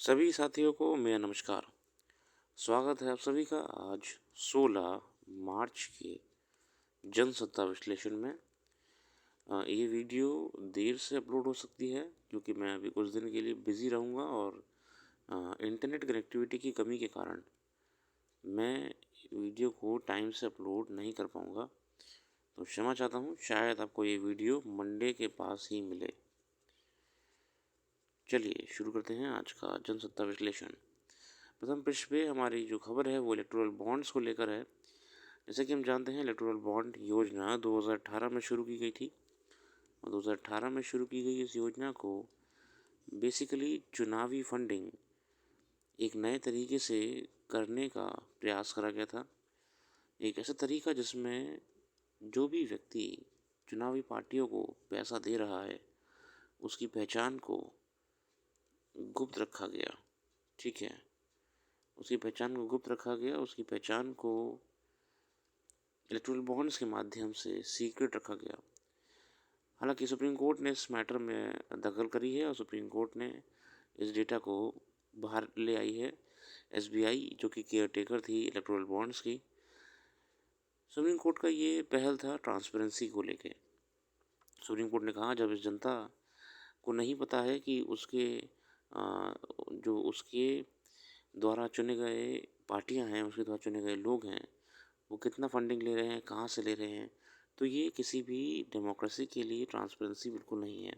सभी साथियों को मेरा नमस्कार। स्वागत है आप सभी का आज 16 मार्च के जनसत्ता विश्लेषण में। ये वीडियो देर से अपलोड हो सकती है क्योंकि मैं अभी कुछ दिन के लिए बिज़ी रहूँगा और इंटरनेट कनेक्टिविटी की कमी के कारण मैं वीडियो को टाइम से अपलोड नहीं कर पाऊँगा। तो क्षमा चाहता हूँ, शायद आपको ये वीडियो मंडे के पास ही मिले। चलिए शुरू करते हैं आज का जनसत्ता विश्लेषण। प्रथम पृष्ठ पे हमारी जो खबर है वो इलेक्टोरल बॉन्ड्स को लेकर है। जैसे कि हम जानते हैं इलेक्टोरल बॉन्ड योजना 2018 में शुरू की गई थी और 2018 में शुरू की गई इस योजना को बेसिकली चुनावी फंडिंग एक नए तरीके से करने का प्रयास करा गया था। एक ऐसा तरीका जिसमें जो भी व्यक्ति चुनावी पार्टियों को पैसा दे रहा है उसकी पहचान को गुप्त रखा गया। ठीक है, उसकी पहचान को गुप्त रखा गया, उसकी पहचान को इलेक्टोरल बॉन्ड्स के माध्यम से सीक्रेट रखा गया। हालांकि सुप्रीम कोर्ट ने इस मैटर में दखल करी है और सुप्रीम कोर्ट ने इस डेटा को बाहर ले आई है। एसबीआई जो कि केयर टेकर थी इलेक्टोरल बॉन्ड्स की, सुप्रीम कोर्ट का ये पहल था ट्रांसपेरेंसी को लेके। सुप्रीम कोर्ट ने कहा जब इस जनता को नहीं पता है कि जो उसके द्वारा चुने गए पार्टियां हैं, उसके द्वारा चुने गए लोग हैं, वो कितना फंडिंग ले रहे हैं, कहाँ से ले रहे हैं, तो ये किसी भी डेमोक्रेसी के लिए ट्रांसपेरेंसी बिल्कुल नहीं है।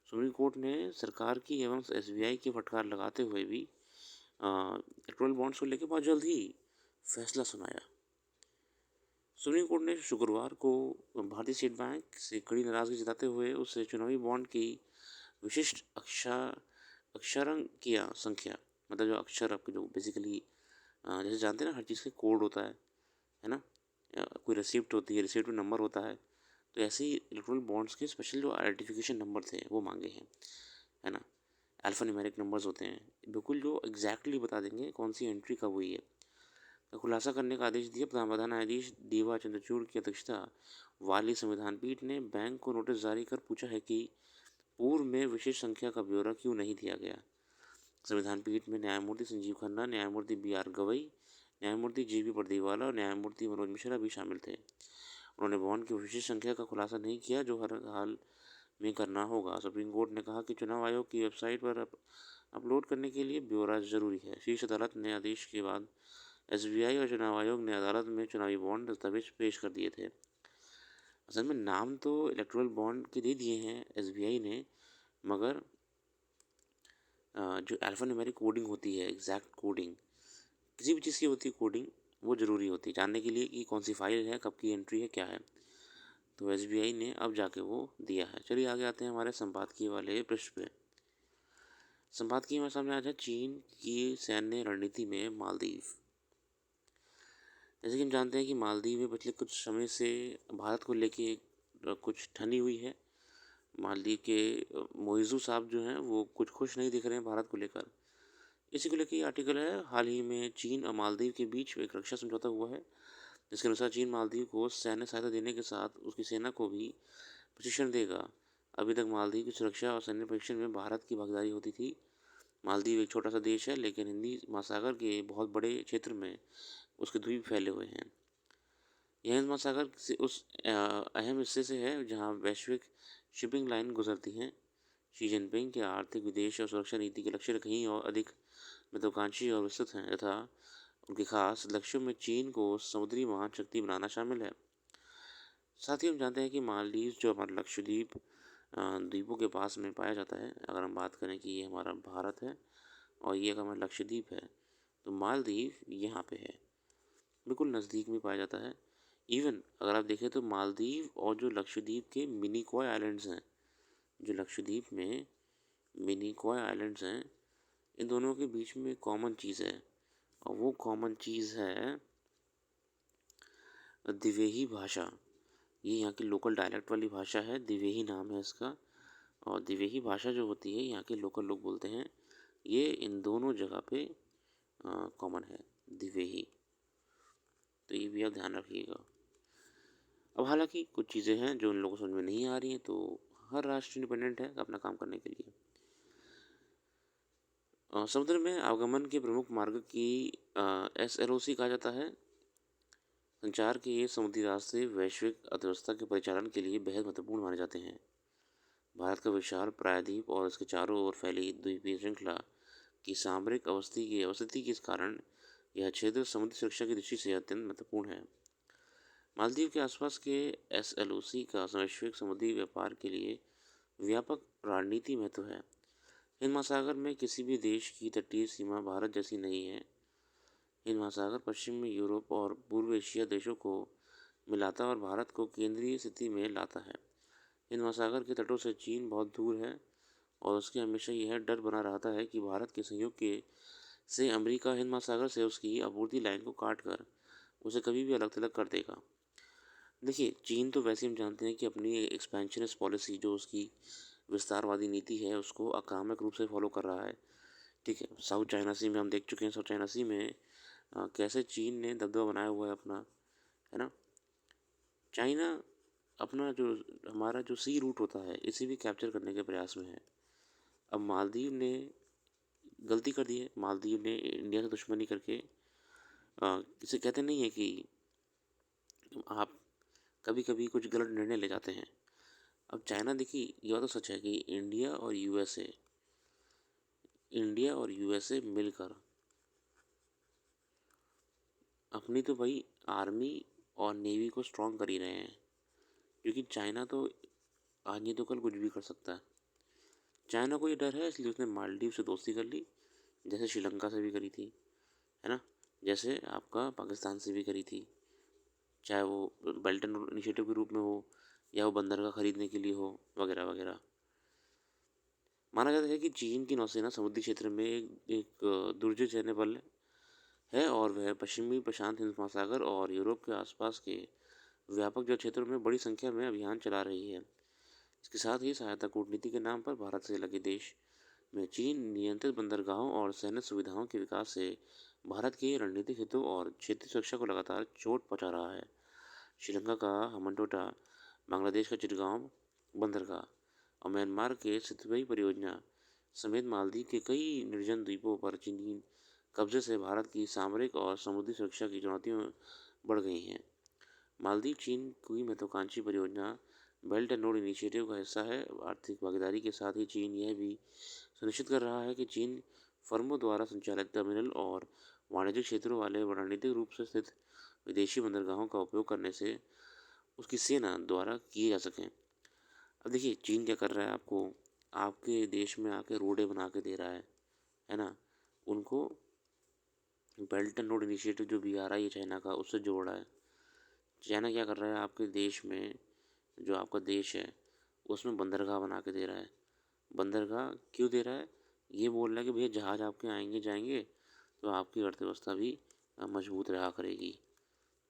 सुप्रीम कोर्ट ने सरकार की एवं एसबीआई की फटकार लगाते हुए भी इलेक्टोरल बॉन्ड्स को लेकर बहुत जल्द ही फैसला सुनाया। सुप्रीम कोर्ट ने शुक्रवार को भारतीय स्टेट बैंक से कड़ी नाराजगी जताते हुए उससे चुनावी बॉन्ड की विशिष्ट अक्षरांकीय संख्या, मतलब जो अक्षर आपके जो बेसिकली जैसे जानते हैं ना हर चीज़ का कोड होता है ना, कोई रिसिप्ट होती है, रिसिप्ट में नंबर होता है, तो ऐसे ही इलेक्ट्रॉनिक बॉन्ड्स के स्पेशल जो आइडेंटिफिकेशन नंबर थे वो मांगे हैं, है ना। अल्फा न्यूमेरिक नंबर्स होते हैं, बिल्कुल जो एग्जैक्टली बता देंगे कौन सी एंट्री कब हुई है। तो खुलासा करने का आदेश दिया प्रधान न्यायाधीश डीवाई चंद्रचूड़ की अध्यक्षता वाली संविधान पीठ ने बैंक को नोटिस जारी कर पूछा है कि पूर्व में विशेष संख्या का ब्यौरा क्यों नहीं दिया गया। संविधान पीठ में न्यायमूर्ति संजीव खन्ना, न्यायमूर्ति बी आर गवई, न्यायमूर्ति जी बी परदीवाला और न्यायमूर्ति मनोज मिश्रा भी शामिल थे। उन्होंने बॉन्ड की विशेष संख्या का खुलासा नहीं किया जो हर हाल में करना होगा। सुप्रीम कोर्ट ने कहा कि चुनाव आयोग की वेबसाइट पर अपलोड करने के लिए ब्यौरा जरूरी है। शीर्ष अदालत ने आदेश के बाद एसबीआई और चुनाव आयोग ने अदालत में चुनावी बॉन्ड दस्तावेज पेश कर दिए थे। असल में नाम तो इलेक्टोरल बॉन्ड के दे दिए हैं एसबीआई ने, मगर जो अल्फान्यूमेरिक कोडिंग होती है, एग्जैक्ट कोडिंग किसी भी चीज़ की होती है, कोडिंग वो ज़रूरी होती है जानने के लिए कि कौन सी फाइल है, कब की एंट्री है, क्या है। तो एसबीआई ने अब जाके वो दिया है। चलिए आगे आते हैं हमारे संपादकीय वाले पृष्ठ पे। संपादकीय में सामने आ जाए चीन की सैन्य रणनीति में मालदीव। जैसे कि हम जानते हैं कि मालदीव में पिछले कुछ समय से भारत को लेके कुछ ठनी हुई है। मालदीव के मोइज़ू साहब जो हैं वो कुछ खुश नहीं दिख रहे हैं भारत को लेकर। इसी को लेकर ये आर्टिकल है। हाल ही में चीन और मालदीव के बीच एक रक्षा समझौता हुआ है जिसके अनुसार चीन मालदीव को सैन्य सहायता देने के साथ उसकी सेना को भी प्रशिक्षण देगा। अभी तक मालदीव की सुरक्षा और सैन्य प्रशिक्षण में भारत की भागीदारी होती थी। मालदीव एक छोटा सा देश है लेकिन हिंदी महासागर के बहुत बड़े क्षेत्र में उसके द्वीप फैले हुए हैं। यह हिंद महासागर से उस अहम हिस्से से है जहां वैश्विक शिपिंग लाइन गुजरती हैं। शी जिनपिंग के आर्थिक, विदेश और सुरक्षा नीति के लक्ष्य कहीं और अधिक महत्वाकांक्षी और विस्तृत हैं तथा उनके खास लक्ष्यों में चीन को समुद्री महान शक्ति बनाना शामिल है। साथ ही हम जानते हैं कि मालदीव जो हमारा लक्षद्वीप द्वीपों के पास में पाया जाता है। अगर हम बात करें कि ये हमारा भारत है और ये अगर हमारा लक्षद्वीप है, तो मालदीव यहाँ पे है, बिल्कुल नज़दीक में पाया जाता है। इवन अगर आप देखें तो मालदीव और जो लक्षद्वीप के मिनिकॉय आइलैंड्स हैं, जो लक्षद्वीप में मिनिकॉय आइलैंड्स हैं, इन दोनों के बीच में कॉमन चीज़ है और वो कॉमन चीज़ है दिवेही भाषा। ये यहाँ की लोकल डायलेक्ट वाली भाषा है, दिवेही नाम है इसका। और दिवेही भाषा जो होती है यहाँ के लोकल लोग बोलते हैं, ये इन दोनों जगह पे कॉमन है, दिवेही। तो ये भी आप ध्यान रखिएगा। अब हालांकि कुछ चीज़ें हैं जो उन लोगों को समझ में नहीं आ रही हैं, तो हर राष्ट्र इंडिपेंडेंट है अपना काम करने के लिए। समुद्र में आवागमन के प्रमुख मार्ग की एसएलओसी कहा जाता है। संचार के ये समुद्री रास्ते वैश्विक अर्थव्यवस्था के परिचालन के लिए बेहद महत्वपूर्ण माने जाते हैं। भारत का विशाल प्रायद्वीप और इसके चारों ओर फैली द्वीपीय श्रृंखला की सामरिक अवस्थिति के कारण यह क्षेत्र समुद्री सुरक्षा की दृष्टि से अत्यंत महत्वपूर्ण है। मालदीव के आसपास के एसएलओसी का वैश्विक समुद्री व्यापार के लिए व्यापक रणनीति महत्व है। हिंद महासागर में किसी भी देश की तटीय सीमा भारत जैसी नहीं है। हिंद महासागर पश्चिम में यूरोप और पूर्व एशिया देशों को मिलाता और भारत को केंद्रीय स्थिति में लाता है। हिंद महासागर के तटों से चीन बहुत दूर है और उसके हमेशा यह डर बना रहता है कि भारत के सहयोग के से अमेरिका हिंद महासागर से उसकी आपूर्ति लाइन को काट कर उसे कभी भी अलग थलग कर देगा। देखिए, चीन तो वैसे हम जानते हैं कि अपनी एक्सपेंशनिस्ट पॉलिसी जो उसकी विस्तारवादी नीति है उसको आक्रामक रूप से फॉलो कर रहा है। ठीक है, साउथ चाइना सी में हम देख चुके हैं। साउथ चाइना सी में कैसे चीन ने दबदबा बनाया हुआ है अपना, है ना। चाइना अपना जो हमारा जो सी रूट होता है इसे भी कैप्चर करने के प्रयास में है। अब मालदीव ने गलती कर दी है। मालदीव ने इंडिया से दुश्मनी करके इसे कहते नहीं है कि आप कभी कभी कुछ गलत निर्णय ले जाते हैं। अब चाइना, देखिए ये बात तो सच है कि इंडिया और यूएसए मिलकर अपनी तो भाई आर्मी और नेवी को स्ट्रॉन्ग कर ही रहे हैं, क्योंकि चाइना तो आज नहीं तो कल कुछ भी कर सकता है। चाइना को ये डर है इसलिए उसने मालदीव से दोस्ती कर ली, जैसे श्रीलंका से भी करी थी, है ना, जैसे आपका पाकिस्तान से भी करी थी, चाहे वो बेल्ट एंड रोड इनिशिएटिव के रूप में हो या वो बंदरगाह खरीदने के लिए हो, वगैरह वगैरह। माना जाता है कि चीन की नौसेना समुद्री क्षेत्र में एक दुर्जय सैन्य बल है और वह पश्चिमी प्रशांत हिंद महासागर और यूरोप के आसपास के व्यापक जल क्षेत्रों में बड़ी संख्या में अभियान चला रही है। इसके साथ ही सहायता कूटनीति के नाम पर भारत से लगे देश में चीन नियंत्रित बंदरगाहों और सैन्य सुविधाओं के विकास से भारत के रणनीतिक हितों और क्षेत्रीय सुरक्षा को लगातार चोट पहुंचा रहा है। श्रीलंका का हम्बनटोटा, बांग्लादेश का चिटगांव बंदरगाह और म्यांमार के सितवई परियोजना समेत मालदीव के कई निर्जन द्वीपों पर चीनी कब्जे से भारत की सामरिक और समुद्री सुरक्षा की चुनौतियां बढ़ गई हैं। मालदीव चीन की महत्वाकांक्षी परियोजना बेल्ट एंड रोड इनिशिएटिव का हिस्सा है। आर्थिक भागीदारी के साथ ही चीन यह भी सुनिश्चित कर रहा है कि चीन फर्मों द्वारा संचालित टर्मिनल और वाणिज्यिक क्षेत्रों वाले रणनीतिक रूप से स्थित विदेशी बंदरगाहों का उपयोग करने से उसकी सेना द्वारा किए जा सकें। अब देखिए चीन क्या कर रहा है, आपको आपके देश में आके रोडें बना के दे रहा है ना। उनको बेल्ट एंड रोड इनिशिएटिव जो भी आ रहा है चाइना का, उससे जोड़ रहा है। चाइना क्या कर रहा है, आपके देश में जो आपका देश है उसमें बंदरगाह बना के दे रहा है। बंदरगाह क्यों दे रहा है, ये बोल रहा है कि भैया जहाज़ आपके आएंगे जाएंगे तो आपकी अर्थव्यवस्था भी मजबूत रहा करेगी,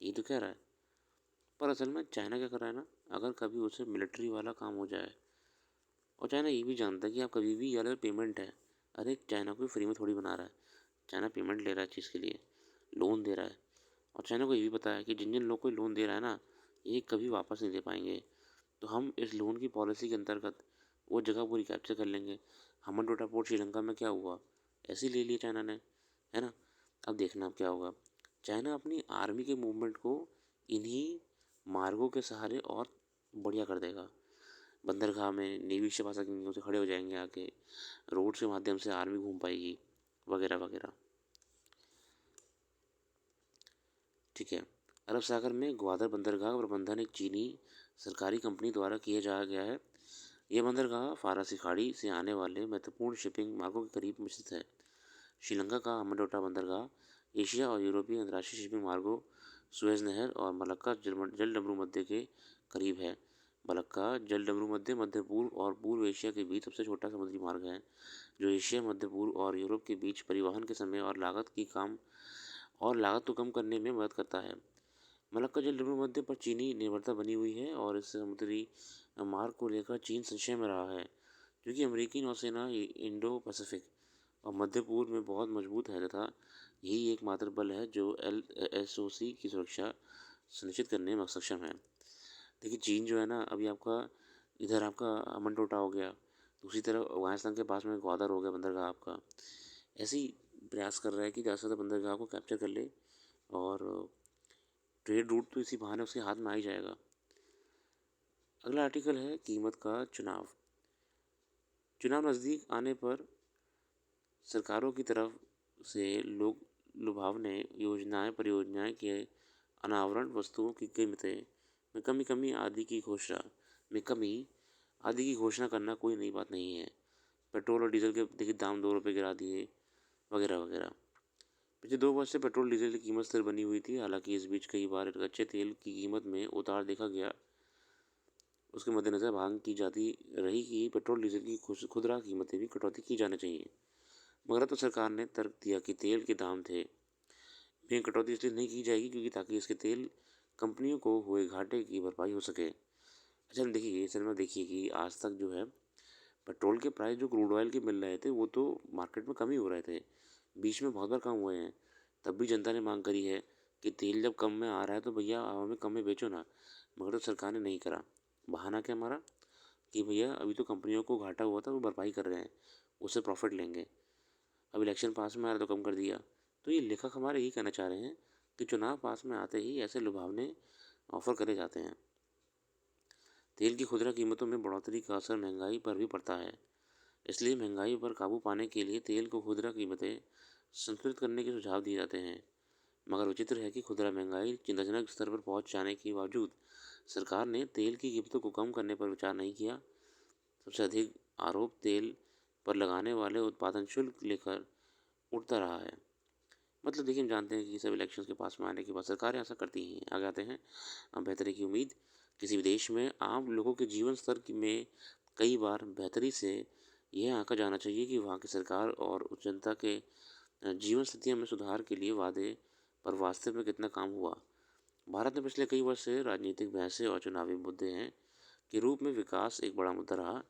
ये तो कह रहा है। पर असल में चाइना क्या कर रहा है ना, अगर कभी उसे मिलिट्री वाला काम हो जाए, और चाइना ये भी जानता है कि आप कभी भी यार पेमेंट है, अरे चाइना कोई फ्री में थोड़ी बना रहा है, चाइना पेमेंट ले रहा है चीज़ के लिए, लोन दे रहा है। और चाइना को ये भी पता है कि जिन जिन लोग को लोन दे रहा है ना, ये कभी वापस नहीं दे पाएंगे। तो हम इस लोन की पॉलिसी के अंतर्गत वो जगह पूरी कैप्चर कर लेंगे। हम्बनटोटा पोर्ट श्रीलंका में क्या हुआ, ऐसे ही ले लिया चाइना ने, है ना। अब देखना अब क्या होगा। चाइना अपनी आर्मी के मूवमेंट को इन्हीं मार्गों के सहारे और बढ़िया कर देगा। बंदरगाह में नेवी शिप आ सकेंगे, उसे खड़े हो जाएंगे आके, रोड के माध्यम से आर्मी घूम पाएगी, वगैरह वगैरह। ठीक है, अरब सागर में ग्वादर बंदरगाह का प्रबंधन एक चीनी सरकारी कंपनी द्वारा किया जा गया है। यह बंदरगाह फारसी खाड़ी से आने वाले महत्वपूर्ण शिपिंग मार्गों के करीब स्थित है। श्रीलंका का हम्बनटोटा बंदरगाह एशिया और यूरोपीय अंतर्राष्ट्रीय शिपिंग मार्गों सुएज नहर और मलक्का जलडमरू मध्य के करीब है। मलक्का जलडमरू मध्य मध्य पूर्व और पूर्व एशिया के बीच सबसे छोटा समुद्री मार्ग है, जो एशिया, मध्य पूर्व और यूरोप के बीच परिवहन के समय और लागत को कम करने में मदद करता है। मलक्का जलडमरू मध्य पर चीनी निर्भरता बनी हुई है और इस समुद्री मार्ग को लेकर चीन संशय में रहा है, क्योंकि अमेरिकी नौसेना इंडो पैसिफिक और मध्य पूर्व में बहुत मजबूत है तथा यही एकमात्र बल है जो LASOC की सुरक्षा सुनिश्चित करने में सक्षम है। देखिए चीन जो है ना, अभी आपका इधर आपका हम्बनटोटा हो गया, दूसरी तरफ अफगानिस्तान के पास में ग्वादर हो गया बंदरगाह आपका, ऐसे ही प्रयास कर रहा है कि ज़्यादा से ज़्यादा बंदरगाह को कैप्चर कर ले, और ट्रेड रूट तो इसी बहाने उसके हाथ में आ ही जाएगा। अगला आर्टिकल है कीमत का चुनाव। चुनाव नज़दीक आने पर सरकारों की तरफ से लोग लुभावने योजनाएं, परियोजनाएं के अनावरण, वस्तुओं की कीमतें में कमी आदि की घोषणा करना कोई नई बात नहीं है। पेट्रोल और डीजल के देखिए दाम 2 रुपये गिरा दिए, वगैरह वगैरह। पिछले 2 वर्ष से पेट्रोल डीजल की कीमत स्थिर बनी हुई थी। हालांकि इस बीच कई बार कच्चे तेल की कीमत में उतार देखा गया। उसके मद्देनज़र मांग की जाती रही कि पेट्रोल डीजल की खुदरा कीमतें भी कटौती की जानी चाहिए। मगर अब तो सरकार ने तर्क दिया कि तेल के दाम थे में कटौती इसलिए नहीं की जाएगी क्योंकि ताकि इसके तेल कंपनियों को हुए घाटे की भरपाई हो सके। अच्छा देखिए, सर में देखिए कि आज तक जो है पेट्रोल के प्राइस जो क्रूड ऑयल के मिल रहे थे वो तो मार्केट में कम ही हो रहे थे, बीच में बहुत बार कम हुए हैं। तब भी जनता ने मांग करी है कि तेल जब कम में आ रहा है तो भैया आप हमें कम में बेचो ना। मगर तो सरकार ने नहीं करा। बहाना क्या हमारा कि भैया अभी तो कंपनियों को घाटा हुआ था, वो भरपाई कर रहे हैं, उससे प्रॉफिट लेंगे। अब इलेक्शन पास में आ रहा तो कम कर दिया। तो ये लेखक हमारे यही कहना चाह रहे हैं कि चुनाव पास में आते ही ऐसे लुभावने ऑफर करे जाते हैं। तेल की खुदरा कीमतों में बढ़ोतरी का असर महंगाई पर भी पड़ता है। इसलिए महंगाई पर काबू पाने के लिए तेल को खुदरा कीमतें संतुलित करने के सुझाव दिए जाते हैं। मगर विचित्र है कि खुदरा महंगाई चिंताजनक स्तर पर पहुंच जाने के बावजूद सरकार ने तेल की कीमतों को कम करने पर विचार नहीं किया। सबसे अधिक आरोप तेल पर लगाने वाले उत्पादन शुल्क लेकर उठता रहा है। मतलब देखिए, हम जानते हैं कि सब इलेक्शन के पास में आने के बाद सरकारें ऐसा करती हैं, आगे आते हैं। अब बेहतरी की उम्मीद। किसी भी देश में आम लोगों के जीवन स्तर में कई बार बेहतरी से यह आंका जाना चाहिए कि वहाँ की सरकार और उस जनता के जीवन स्थितियों में सुधार के लिए वादे पर वास्तव में कितना काम हुआ। भारत में पिछले कई वर्ष से राजनीतिक बहसें और चुनावी मुद्दे हैं के रूप में विकास एक बड़ा मुद्दा रहा।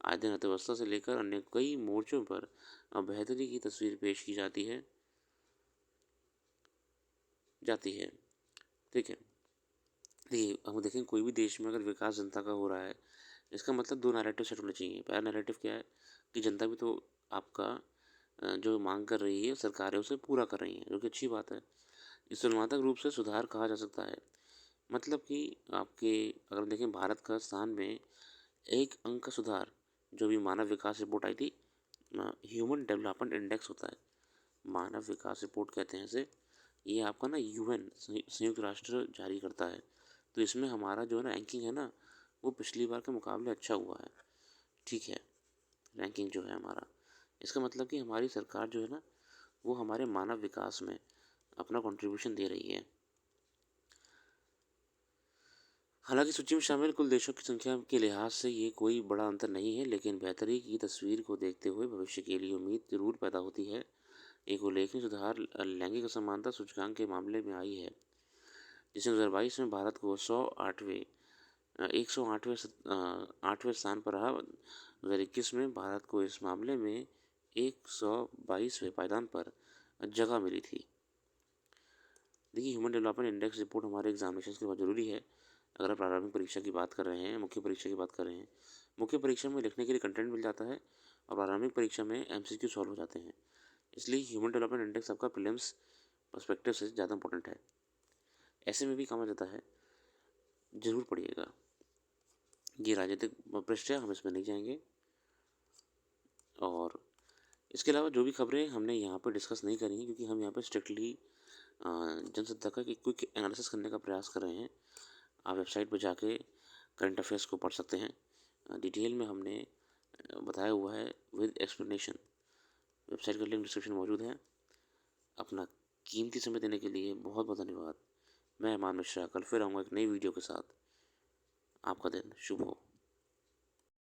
आए दिन अर्थव्यवस्था से लेकर अन्य कई मोर्चों पर अब बेहतरी की तस्वीर पेश की जाती है। ठीक है, देखिए हम देखें कोई भी देश में अगर विकास जनता का हो रहा है, इसका मतलब दो नैरेटिव सेट होने चाहिए। पहला नैरेटिव क्या है कि जनता भी तो आपका जो मांग कर रही है सरकार है उसे पूरा कर रही है, जो कि अच्छी बात है। इस तुलनात्मक रूप से सुधार कहा जा सकता है। मतलब कि आपके अगर देखें भारत का स्थान में एक अंक का सुधार, जो भी मानव विकास रिपोर्ट आई थी, ह्यूमन डेवलपमेंट इंडेक्स होता है, मानव विकास रिपोर्ट कहते हैं इसे। ये आपका ना यूएन संयुक्त राष्ट्र जारी करता है। तो इसमें हमारा जो है ना रैंकिंग है ना, वो पिछली बार के मुकाबले अच्छा हुआ है। ठीक है, रैंकिंग जो है हमारा, इसका मतलब कि हमारी सरकार जो है ना वो हमारे मानव विकास में अपना कंट्रीब्यूशन दे रही है। हालांकि सूची में शामिल कुल देशों की संख्या के लिहाज से ये कोई बड़ा अंतर नहीं है, लेकिन बेहतरी की तस्वीर को देखते हुए भविष्य के लिए उम्मीद जरूर पैदा होती है। एक उल्लेखनीय सुधार लैंगिक असमानता सूचकांक के मामले में आई है, जिसने 2022 में भारत को 108वें स्थान पर रहा। 2021 में भारत को इस मामले में 122वें पायदान पर जगह मिली थी। देखिए, ह्यूमन डेवलपमेंट इंडेक्स रिपोर्ट हमारे एग्जामिनेशन के बहुत ज़रूरी है। अगर आप प्रारंभिक परीक्षा की बात कर रहे हैं, मुख्य परीक्षा की बात कर रहे हैं, मुख्य परीक्षा में लिखने के लिए कंटेंट मिल जाता है और प्रारंभिक परीक्षा में एमसीक्यू सॉल्व हो जाते हैं। इसलिए ह्यूमन डेवलपमेंट इंडेक्स आपका प्रीलिम्स पर्सपेक्टिव से ज़्यादा इंपॉर्टेंट है। ऐसे में भी कहा जाता है, ज़रूर पढ़िएगा। ये राजनीतिक पृष्ठ है, हम इसमें नहीं जाएंगे। और इसके अलावा जो भी खबरें हमने यहाँ पर डिस्कस नहीं करी हैं, क्योंकि हम यहाँ पर स्ट्रिक्टली जनसत्ता का एक क्विक एनालिसिस करने का प्रयास कर रहे हैं। आप वेबसाइट पर जाके करंट अफेयर्स को पढ़ सकते हैं। डिटेल में हमने बताया हुआ है विद एक्सप्लेनेशन। वेबसाइट का लिंक डिस्क्रिप्शन मौजूद है। अपना कीमती समय देने के लिए बहुत बहुत धन्यवाद। मैं अमान मिश्रा कल फिर आऊँगा एक नई वीडियो के साथ। आपका दिन शुभ हो।